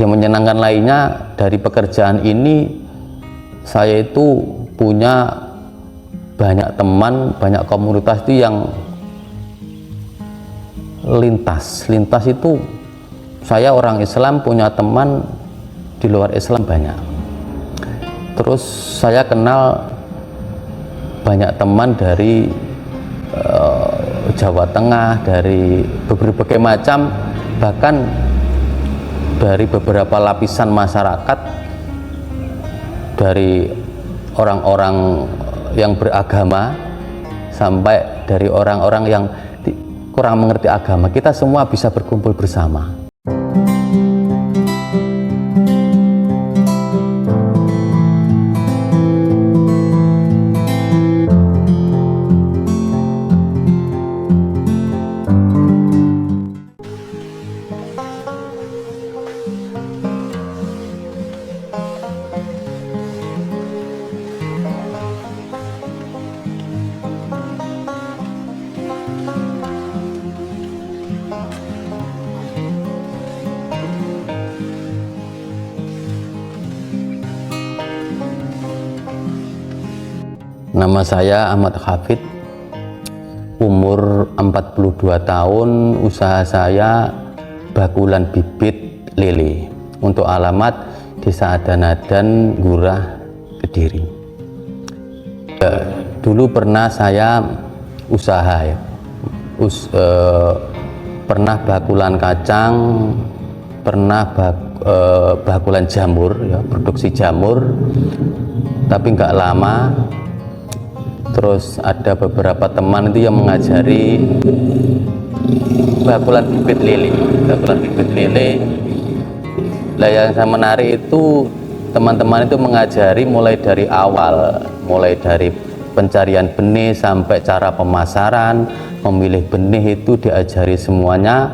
Yang menyenangkan lainnya dari pekerjaan ini, saya itu punya banyak teman, banyak komunitas itu yang lintas itu. Saya orang Islam punya teman di luar Islam banyak. Terus saya kenal banyak teman dari Jawa Tengah, dari berbagai macam, bahkan dari beberapa lapisan masyarakat, dari orang-orang yang beragama sampai dari orang-orang yang kurang mengerti agama. Kita semua bisa berkumpul bersama. Nama saya Ahmad Hafid, umur 42 tahun, usaha saya bakulan bibit lele. Untuk alamat Desa Adanadan, Ngurah, Kediri. Dulu pernah saya usaha ya, pernah bakulan kacang, pernah bakulan jamur ya, produksi jamur, tapi nggak lama. Terus ada beberapa teman itu yang mengajari bakulan bibit lele. Lah yang saya menarik itu teman-teman itu mengajari mulai dari awal, mulai dari pencarian benih sampai cara pemasaran, memilih benih itu diajari semuanya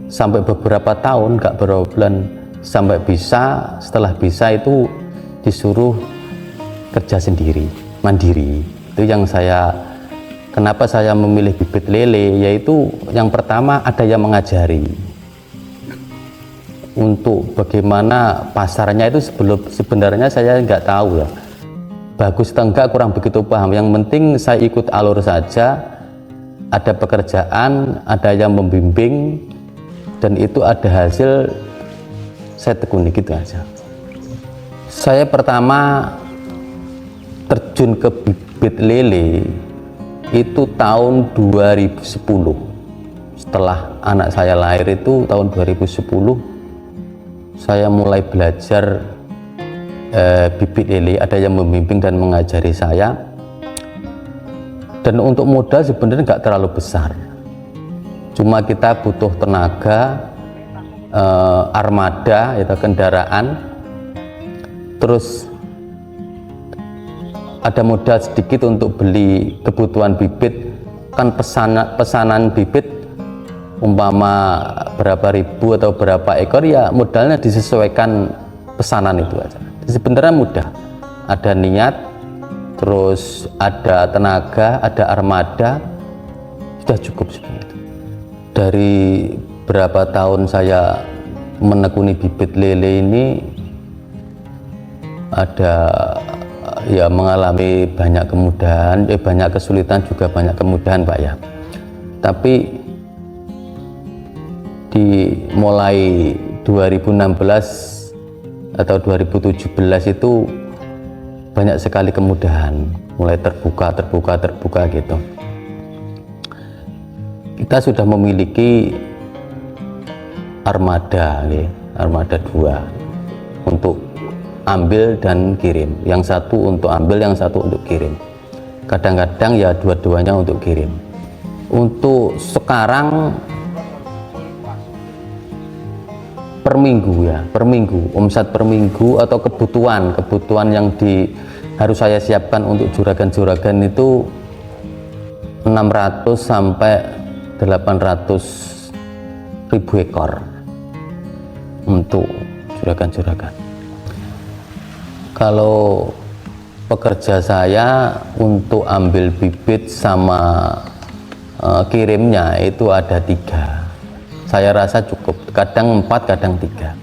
sampai beberapa tahun, nggak berapa bulan, sampai bisa. Setelah bisa itu disuruh kerja sendiri, mandiri. Itu yang kenapa saya memilih bibit lele, yaitu yang pertama ada yang mengajari untuk bagaimana pasarnya itu. Sebenarnya saya nggak tahu ya, bagus atau enggak, kurang begitu paham. Yang penting saya ikut alur saja, ada pekerjaan, ada yang membimbing, dan itu ada hasil, saya tekuni gitu aja. Saya pertama terjun ke bibit lele itu tahun 2010. Setelah anak saya lahir itu tahun 2010, saya mulai belajar bibit lele. Ada yang membimbing dan mengajari saya. Dan untuk modal sebenarnya nggak terlalu besar, cuma kita butuh tenaga, armada, itu kendaraan, terus ada modal sedikit untuk beli kebutuhan bibit. Kan pesanan bibit umpama berapa ribu atau berapa ekor, ya modalnya disesuaikan pesanan itu aja. Sebenarnya mudah, ada niat, terus ada tenaga, ada armada, sudah cukup sebenarnya. Dari berapa tahun saya menekuni bibit lele ini, ada ya mengalami banyak kemudahan, banyak kesulitan juga banyak kemudahan Pak ya. Tapi mulai 2016 atau 2017 itu banyak sekali kemudahan, mulai terbuka gitu. Kita sudah memiliki armada, armada 2 untuk ambil dan kirim. Yang satu untuk ambil, yang satu untuk kirim. Kadang-kadang ya dua-duanya untuk kirim. Untuk sekarang per minggu, omset per minggu atau kebutuhan yang harus saya siapkan untuk juragan-juragan itu 600 sampai 800 ribu ekor untuk juragan-juragan. Kalau pekerja saya untuk ambil bibit sama kirimnya itu ada 3. Saya rasa cukup, kadang 4, kadang 3.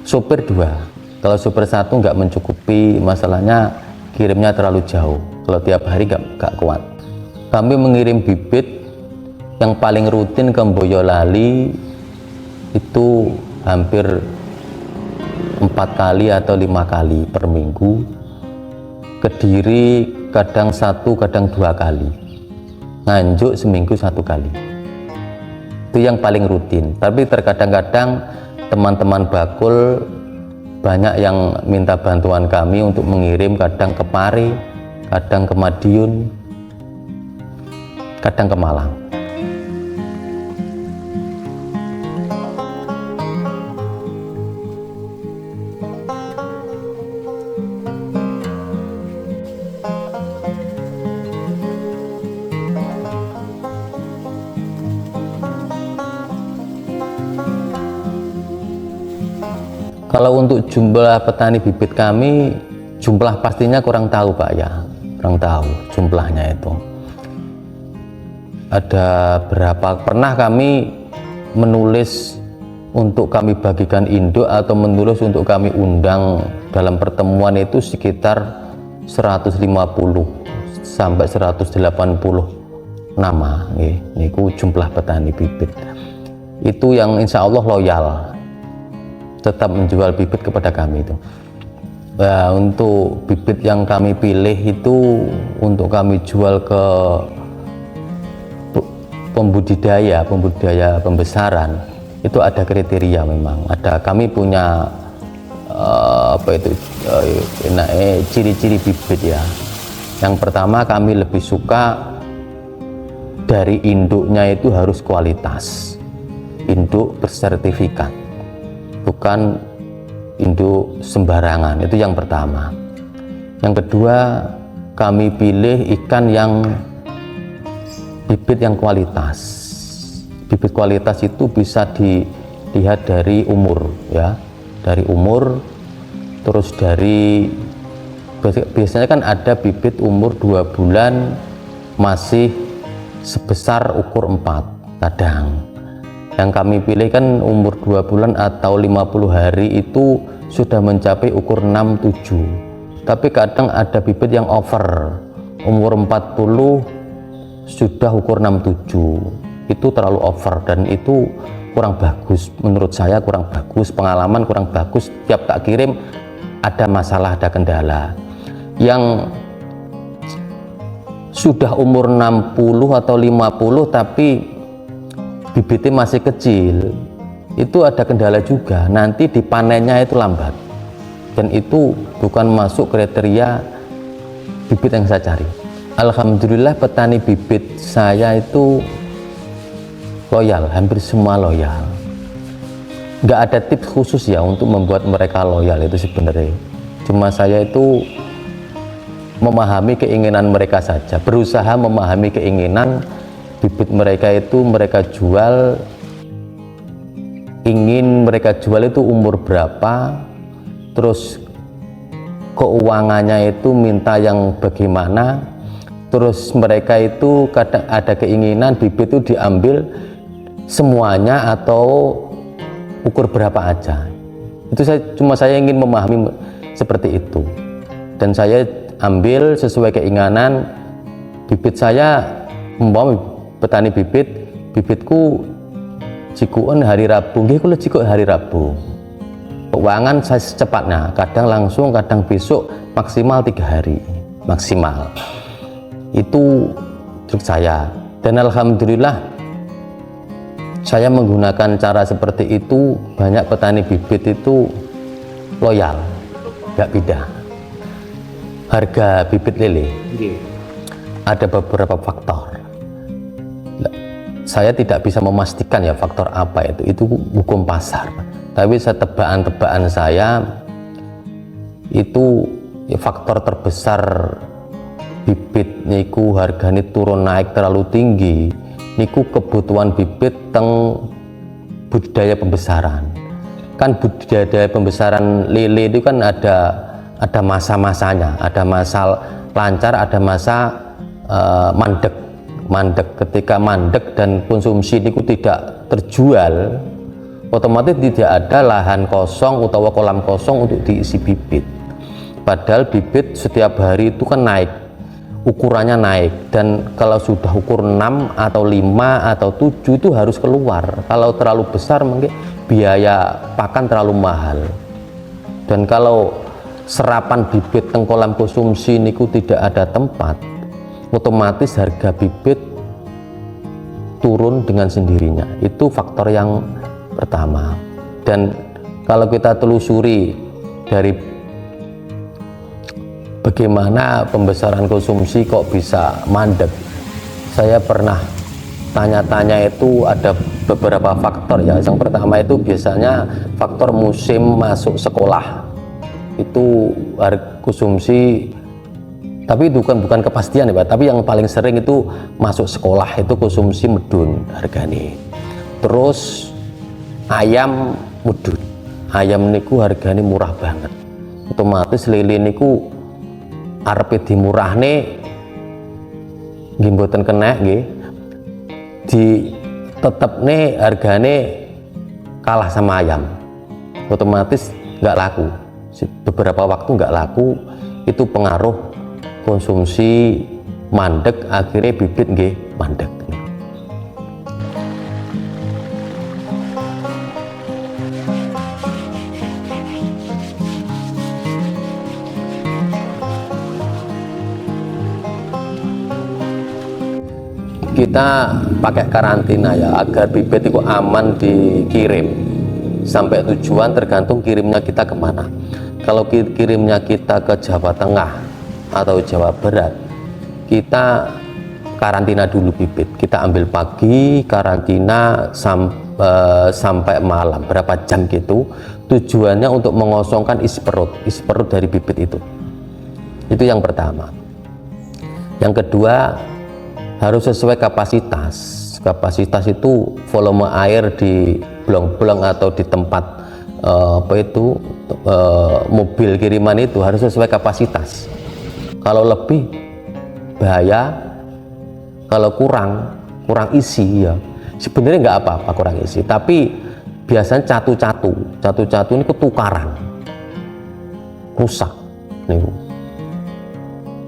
sopir 2. Kalau sopir 1 nggak mencukupi, masalahnya kirimnya terlalu jauh. Kalau tiap hari nggak kuat. Kami mengirim bibit yang paling rutin ke Boyolali itu hampir 4 kali atau 5 kali per minggu. Kediri kadang 1, kadang 2 kali. Nganjuk seminggu 1 kali. Itu yang paling rutin. Tapi terkadang-kadang teman-teman bakul banyak yang minta bantuan kami untuk mengirim, kadang ke Pare, kadang ke Madiun, kadang ke Malang. Kalau untuk jumlah petani bibit kami, jumlah pastinya kurang tahu Pak ya, kurang tahu jumlahnya itu. Ada berapa, pernah kami menulis untuk kami bagikan induk atau menulis untuk kami undang dalam pertemuan itu sekitar 150 sampai 180 nama. Niku jumlah petani bibit. Itu yang insya Allah loyal, tetap menjual bibit kepada kami itu. Nah, untuk bibit yang kami pilih itu untuk kami jual ke pembudidaya pembesaran, itu ada kriteria memang. Ada, kami punya ciri-ciri bibit ya. Yang pertama, kami lebih suka dari induknya itu harus kualitas, induk bersertifikat, bukan induk sembarangan. Itu yang pertama. Yang kedua, kami pilih ikan yang bibit yang kualitas. Bibit kualitas itu bisa dilihat dari umur ya, dari umur, terus dari biasanya kan ada bibit umur 2 bulan masih sebesar ukur 4 kadang. Yang kami pilih kan umur 2 bulan atau 50 hari itu sudah mencapai ukur 6-7. Tapi kadang ada bibit yang over, umur 40 sudah ukur 6-7. Itu terlalu over dan itu kurang bagus. Menurut saya kurang bagus, pengalaman kurang bagus. Tiap tak kirim ada masalah, ada kendala. Yang sudah umur 60 atau 50 tapi bibitnya masih kecil, itu ada kendala juga, nanti dipanennya itu lambat, dan itu bukan masuk kriteria bibit yang saya cari. Alhamdulillah petani bibit saya itu loyal, hampir semua loyal. Nggak ada tips khusus ya untuk membuat mereka loyal itu sebenarnya. Cuma saya itu memahami keinginan mereka saja, berusaha memahami keinginan bibit mereka itu mereka jual, ingin mereka jual itu umur berapa, terus keuangannya itu minta yang bagaimana, terus mereka itu kadang ada keinginan bibit itu diambil semuanya atau ukur berapa aja. Itu saya ingin memahami seperti itu, dan saya ambil sesuai keinginan bibit saya. Membawa petani bibitku jikuan hari Rabu, nggih kula jikuk hari Rabu. Keuangan saya secepatnya, kadang langsung, kadang besok, maksimal 3 hari maksimal. Itu trik saya, dan alhamdulillah saya menggunakan cara seperti itu. Banyak petani bibit itu loyal, nggak pindah. Harga bibit lele ada beberapa faktor. Saya tidak bisa memastikan ya faktor apa itu hukum pasar, tapi tebaan-tebaan saya itu ya, faktor terbesar bibit niku harganya turun naik terlalu tinggi niku kebutuhan bibit teng budidaya pembesaran. Kan budidaya pembesaran lele itu kan ada masa-masanya, ada masa lancar, ada masa mandek. Ketika mandek dan konsumsi itu tidak terjual, otomatis tidak ada lahan kosong atau kolam kosong untuk diisi bibit. Padahal bibit setiap hari itu kan naik, ukurannya naik, dan kalau sudah ukur 6 atau 5 atau 7 itu harus keluar. Kalau terlalu besar mungkin biaya pakan terlalu mahal. Dan kalau serapan bibit teng kolam konsumsi niku tidak ada tempat, otomatis harga bibit turun dengan sendirinya. Itu faktor yang pertama. Dan kalau kita telusuri dari bagaimana pembesaran konsumsi kok bisa mandek, saya pernah tanya-tanya, itu ada beberapa faktor ya. Yang pertama itu biasanya faktor musim masuk sekolah, itu harga konsumsi, tapi itu bukan kepastian ya Pak, tapi yang paling sering itu masuk sekolah itu konsumsi medun harganya. Terus ayam medun, ayam niku harganya murah banget, otomatis lele niku arep dimurahne nggih mboten kena nggih, di tetepne hargane kalah sama ayam, otomatis nggak laku, beberapa waktu nggak laku. Itu pengaruh konsumsi mandek, akhirnya bibit nggih mandek. Kita pakai karantina ya, agar bibit itu aman dikirim sampai tujuan, tergantung kirimnya kita kemana. Kalau kirimnya kita ke Jawa Tengah atau Jawa Barat, kita karantina dulu bibit, kita ambil pagi, karantina sampai malam berapa jam gitu, tujuannya untuk mengosongkan isi perut dari bibit itu yang pertama. Yang kedua, harus sesuai kapasitas itu volume air di blong-blong atau di tempat mobil kiriman itu harus sesuai kapasitas. Kalau lebih bahaya, kalau kurang isi ya sebenarnya nggak apa-apa kurang isi, tapi biasanya catu-catu ini ketukaran, rusak nih.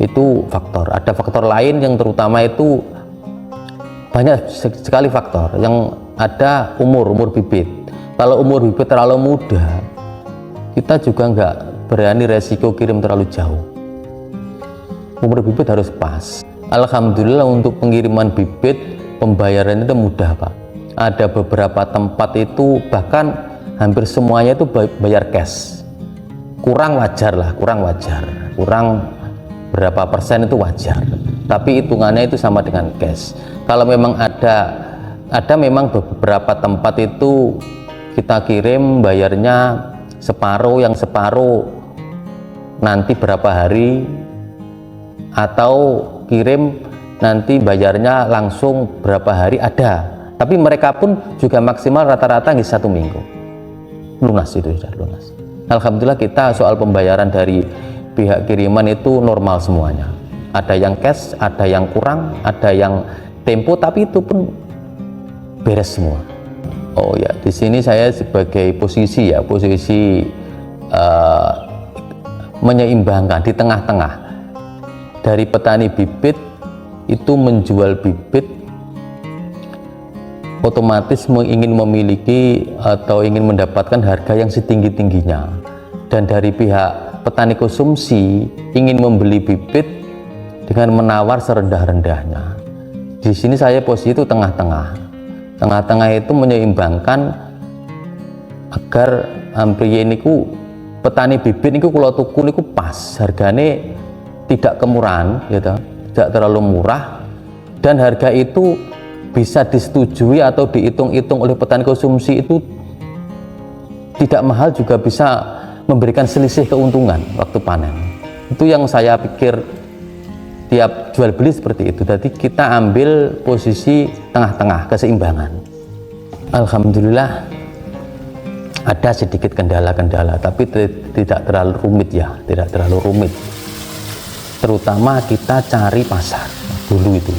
Itu faktor. Ada faktor lain yang terutama itu banyak sekali faktor yang ada. Umur bibit, kalau umur bibit terlalu muda, kita juga nggak berani resiko kirim terlalu jauh. Umur bibit harus pas. Alhamdulillah untuk pengiriman bibit pembayaran itu mudah Pak. Ada beberapa tempat itu bahkan hampir semuanya itu bayar cash. Kurang wajar, kurang berapa persen itu wajar, tapi hitungannya itu sama dengan cash. Kalau memang ada memang beberapa tempat itu kita kirim bayarnya separuh, yang separuh nanti berapa hari, atau kirim nanti bayarnya langsung berapa hari, ada. Tapi mereka pun juga maksimal rata-rata di 1 minggu lunas, itu sudah lunas. Alhamdulillah kita soal pembayaran dari pihak kiriman itu normal semuanya. Ada yang cash, ada yang kurang, ada yang tempo, tapi itu pun beres semua. Oh ya, di sini saya sebagai posisi menyeimbangkan di tengah-tengah dari petani bibit itu menjual bibit, otomatis ingin memiliki atau ingin mendapatkan harga yang setinggi-tingginya, dan dari pihak petani konsumsi ingin membeli bibit dengan menawar serendah-rendahnya. Di sini saya posisi itu tengah-tengah itu menyeimbangkan agar ampriye niku petani bibit niku kula tuku niku pas, harganya tidak kemurahan gitu, tidak terlalu murah, dan harga itu bisa disetujui atau dihitung-hitung oleh petani konsumsi, itu tidak mahal juga bisa memberikan selisih keuntungan waktu panen. Itu yang saya pikir tiap jual beli seperti itu. Jadi kita ambil posisi tengah-tengah, keseimbangan. Alhamdulillah ada sedikit kendala-kendala, tapi tidak terlalu rumit ya, tidak terlalu rumit. Terutama kita cari pasar dulu itu,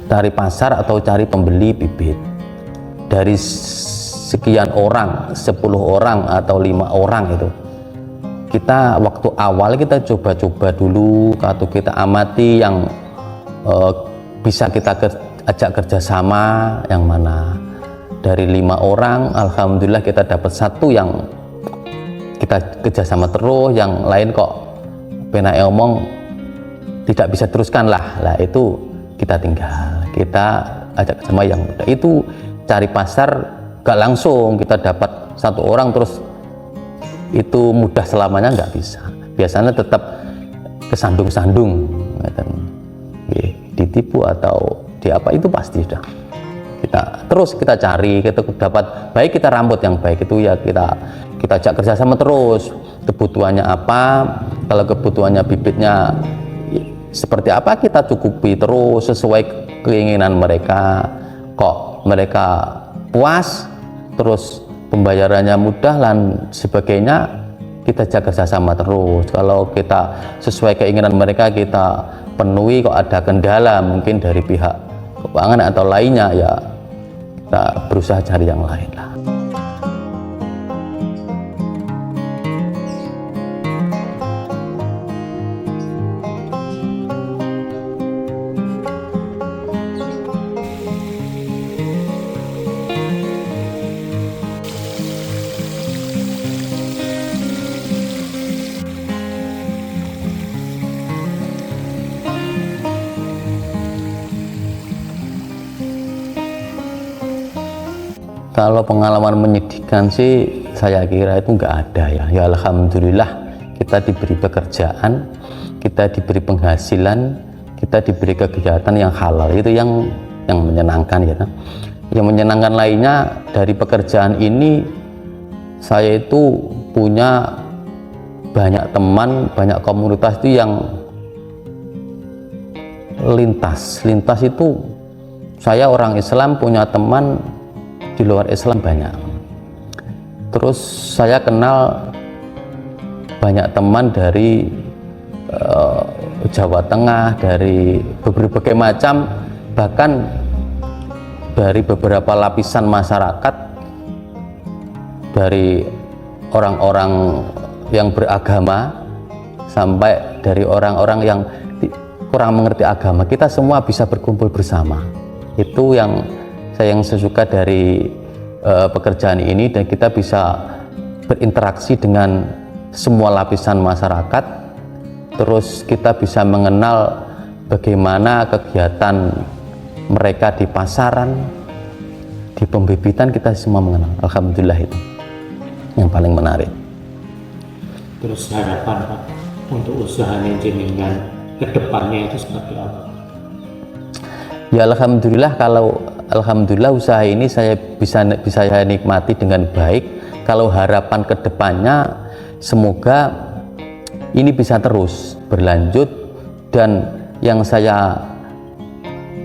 cari pasar atau cari pembeli bibit. Dari sekian orang, 10 orang atau 5 orang itu, kita waktu awal kita coba-coba dulu atau kita amati yang bisa kita ajak kerjasama yang mana. Dari 5 orang alhamdulillah kita dapat 1 yang kita kerjasama terus, yang lain kok penake omong tidak bisa teruskan lah itu kita tinggal, kita ajak kerjasama yang mudah. Itu cari pasar gak langsung kita dapat 1 orang terus itu mudah selamanya, nggak bisa. Biasanya tetap kesandung-sandung, ditipu atau di apa, itu pasti sudah. Kita cari, kita dapat baik, kita rambut yang baik itu ya kita ajak kerjasama terus. Kebutuhannya apa, kalau kebutuhannya bibitnya seperti apa, kita cukupi terus sesuai keinginan mereka. Kok mereka puas, terus pembayarannya mudah dan sebagainya, kita jaga kerjasama terus. Kalau kita sesuai keinginan mereka kita penuhi, kok ada kendala mungkin dari pihak keuangan atau lainnya, ya kita berusaha cari yang lain lah. Kalau pengalaman menyedihkan sih saya kira itu nggak ada ya. Ya alhamdulillah kita diberi pekerjaan, kita diberi penghasilan, kita diberi kegiatan yang halal, itu yang menyenangkan ya. Yang menyenangkan lainnya dari pekerjaan ini, saya itu punya banyak teman, banyak komunitas itu yang lintas itu, saya orang Islam punya teman di luar Islam banyak. Terus saya kenal banyak teman dari Jawa Tengah, dari berbagai macam, bahkan dari beberapa lapisan masyarakat, dari orang-orang yang beragama sampai dari orang-orang yang kurang mengerti agama. Kita semua bisa berkumpul bersama. Itu yang saya suka dari pekerjaan ini, dan kita bisa berinteraksi dengan semua lapisan masyarakat. Terus kita bisa mengenal bagaimana kegiatan mereka di pasaran, di pembibitan, kita semua mengenal. Alhamdulillah, itu yang paling menarik. Terus harapan Pak untuk usaha jenengan ke depannya itu seperti apa? Ya alhamdulillah usaha ini saya bisa saya nikmati dengan baik. Kalau harapan ke depannya, semoga ini bisa terus berlanjut, dan yang saya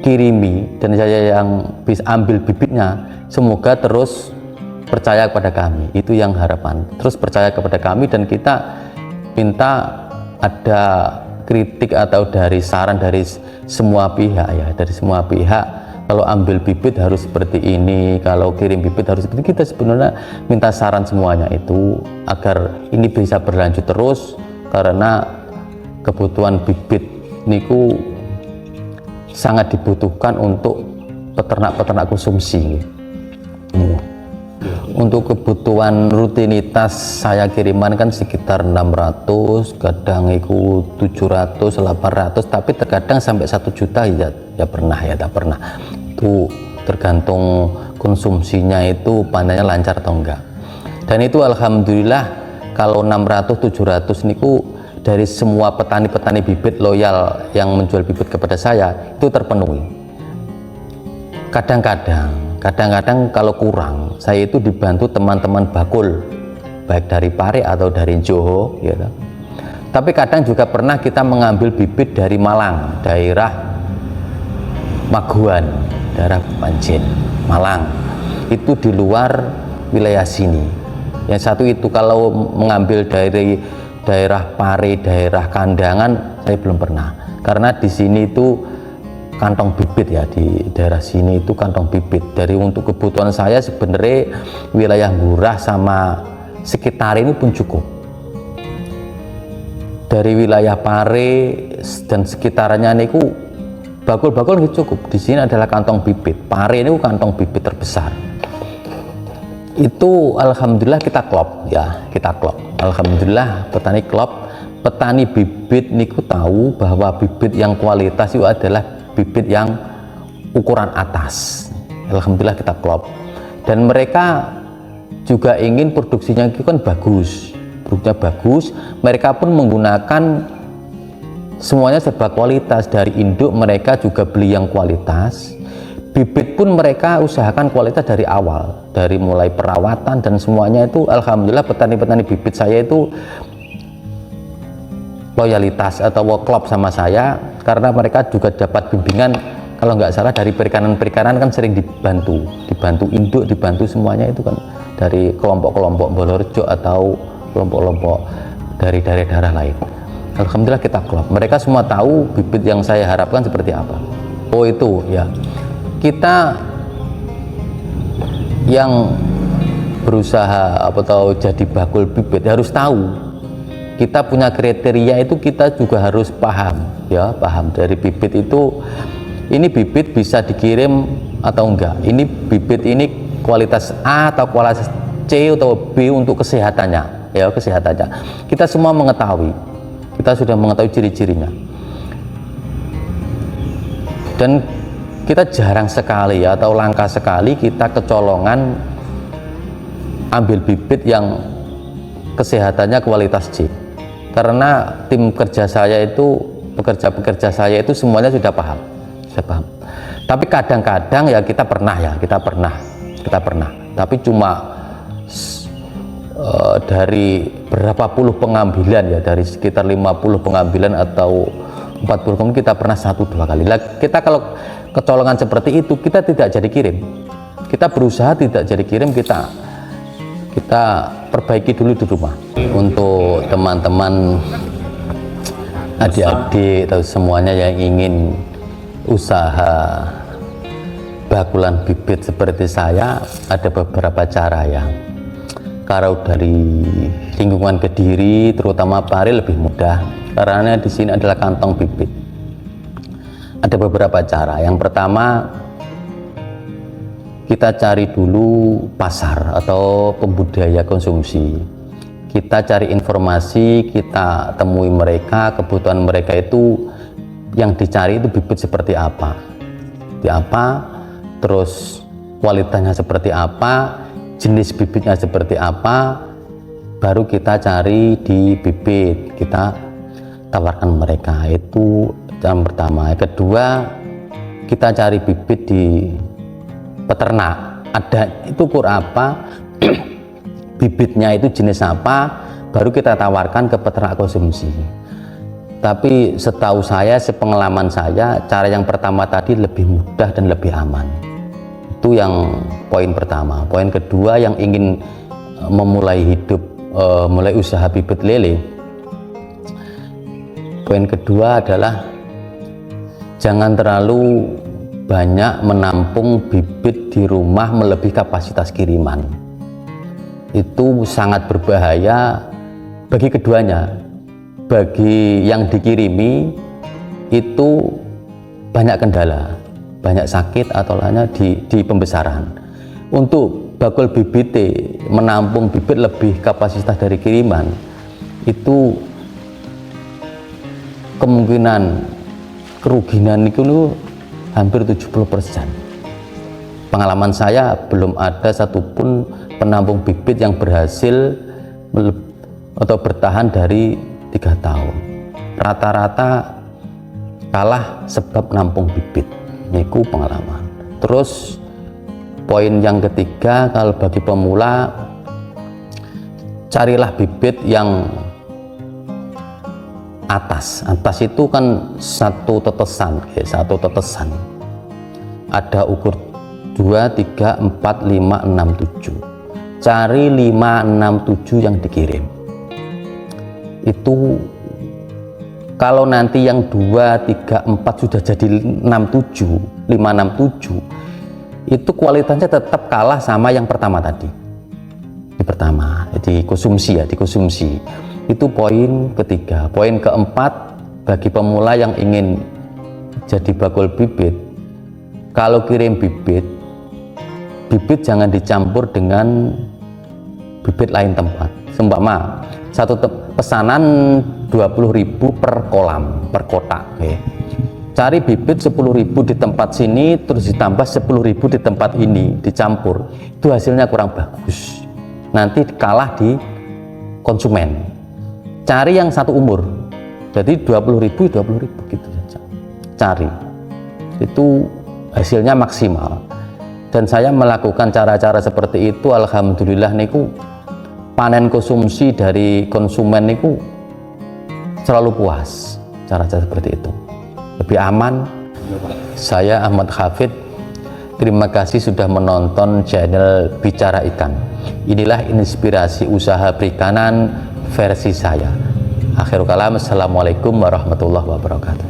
kirimi dan saya yang bisa ambil bibitnya, semoga terus percaya kepada kami. Itu yang harapan, terus percaya kepada kami, dan kita minta ada kritik atau dari saran dari semua pihak ya, dari semua pihak. Kalau ambil bibit harus seperti ini, kalau kirim bibit harus seperti ini. Kita sebenarnya minta saran semuanya itu agar ini bisa berlanjut terus, karena kebutuhan bibit niku sangat dibutuhkan untuk peternak-peternak konsumsi. Untuk kebutuhan rutinitas saya kiriman kan sekitar 600, kadang itu 700, 800, tapi terkadang sampai 1 juta ya pernah ya, tak pernah. Itu tergantung konsumsinya, itu panennya lancar atau enggak. Dan itu alhamdulillah kalau 600, 700 niku dari semua petani-petani bibit loyal yang menjual bibit kepada saya itu terpenuhi. Kadang-kadang kalau kurang, saya itu dibantu teman-teman bakul, baik dari Pare atau dari Johor gitu. Tapi kadang juga pernah kita mengambil bibit dari Malang, daerah Maguan, daerah Panjen, Malang. Itu di luar wilayah sini. Yang satu itu kalau mengambil dari daerah Pare, daerah Kandangan, saya belum pernah. Karena di sini itu kantong bibit ya, di daerah sini itu kantong bibit. Dari untuk kebutuhan saya sebenarnya wilayah Ngurah sama sekitar ini pun cukup. Dari wilayah Pare dan sekitarnya niku bakul-bakul cukup. Di sini adalah kantong bibit. Pare ini kantong bibit terbesar. Itu alhamdulillah kita klop ya, kita klop. Alhamdulillah petani klop, petani bibit niku tahu bahwa bibit yang kualitas itu adalah bibit yang ukuran atas. Alhamdulillah kita klop, dan mereka juga ingin produksinya itu kan bagus, produknya bagus. Mereka pun menggunakan semuanya serba kualitas. Dari induk mereka juga beli yang kualitas, bibit pun mereka usahakan kualitas dari awal, dari mulai perawatan dan semuanya itu alhamdulillah petani-petani bibit saya itu loyalitas atau klop sama saya, karena mereka juga dapat bimbingan, kalau nggak salah dari perikanan kan sering dibantu induk, dibantu semuanya itu kan dari kelompok-kelompok Bolorejo atau kelompok-kelompok dari daerah-daerah lain. Alhamdulillah kita klop, mereka semua tahu bibit yang saya harapkan seperti apa. Oh itu ya, kita yang berusaha atau jadi bakul bibit harus tahu, kita punya kriteria itu, kita juga harus paham ya, paham dari bibit itu, ini bibit bisa dikirim atau enggak, ini bibit ini kualitas A atau kualitas C atau B untuk kesehatannya ya, kesehatannya kita semua mengetahui, kita sudah mengetahui ciri-cirinya. Dan kita jarang sekali ya, atau langka sekali kita kecolongan ambil bibit yang kesehatannya kualitas C, karena tim kerja saya itu, pekerja-pekerja saya itu semuanya sudah paham, saya paham. Tapi kadang-kadang ya kita pernah, tapi cuma dari berapa puluh pengambilan ya, dari sekitar 50 pengambilan atau 40 kita pernah 1-2 kali. Kita kalau kecolongan seperti itu kita tidak jadi kirim, kita berusaha tidak jadi kirim, kita perbaiki dulu di rumah. Untuk teman-teman adik-adik atau semuanya yang ingin usaha bakulan bibit seperti saya, ada beberapa cara yang kalau dari lingkungan Kediri terutama Pare lebih mudah, karena di sini adalah kantong bibit. Ada beberapa cara. Yang pertama, kita cari dulu pasar atau pembudidaya konsumsi. Kita cari informasi, kita temui mereka, kebutuhan mereka itu yang dicari itu bibit seperti apa, terus kualitasnya seperti apa, jenis bibitnya seperti apa, baru kita cari di bibit, kita tawarkan mereka. Itu yang pertama. Yang kedua, kita cari bibit di peternak, ada itu kur apa, bibitnya itu jenis apa, baru kita tawarkan ke peternak konsumsi. Tapi setahu saya, sepengalaman saya, cara yang pertama tadi lebih mudah dan lebih aman. Itu yang poin pertama. Poin kedua, yang ingin memulai hidup, mulai usaha bibit lele, poin kedua adalah jangan terlalu banyak menampung bibit di rumah melebihi kapasitas kiriman. Itu sangat berbahaya bagi keduanya. Bagi yang dikirimi itu banyak kendala, banyak sakit atau lainnya di pembesaran. Untuk bakul bibit menampung bibit lebih kapasitas dari kiriman, itu kemungkinan kerugian itu hampir 70%. Pengalaman saya, belum ada satupun penampung bibit yang berhasil atau bertahan dari 3 tahun. Rata-rata kalah sebab nampung bibit. Niku pengalaman. Terus poin yang ketiga, kalau bagi pemula, carilah bibit yang atas itu kan satu tetesan, ada ukur 2, 3, 4, 5, 6, 7. Cari 5, 6, 7 yang dikirim. Itu Kalau nanti yang 2, 3, 4 sudah jadi 67, 567, itu kualitasnya tetap kalah sama yang pertama tadi. Di pertama, di konsumsi ya, dikonsumsi. Itu poin ketiga. Poin keempat, bagi pemula yang ingin jadi bakul bibit, kalau kirim bibit jangan dicampur dengan bibit lain tempat. Seumpama satu pesanan 20.000 per kolam, per kotak. Okay. Cari bibit 10.000 di tempat sini, terus ditambah 10.000 di tempat ini, dicampur. Itu hasilnya kurang bagus. Nanti kalah di konsumen. Cari yang satu umur. Jadi 20.000 gitu saja. Cari. Itu hasilnya maksimal. Dan saya melakukan cara-cara seperti itu, alhamdulillah niku panen konsumsi dari konsumen niku selalu puas. Cara-cara seperti itu lebih aman. Saya Ahmad Hafid, terima kasih sudah menonton channel Bicara Ikan. Inilah inspirasi usaha perikanan versi saya. Akhirul kalam, assalamualaikum warahmatullahi wabarakatuh.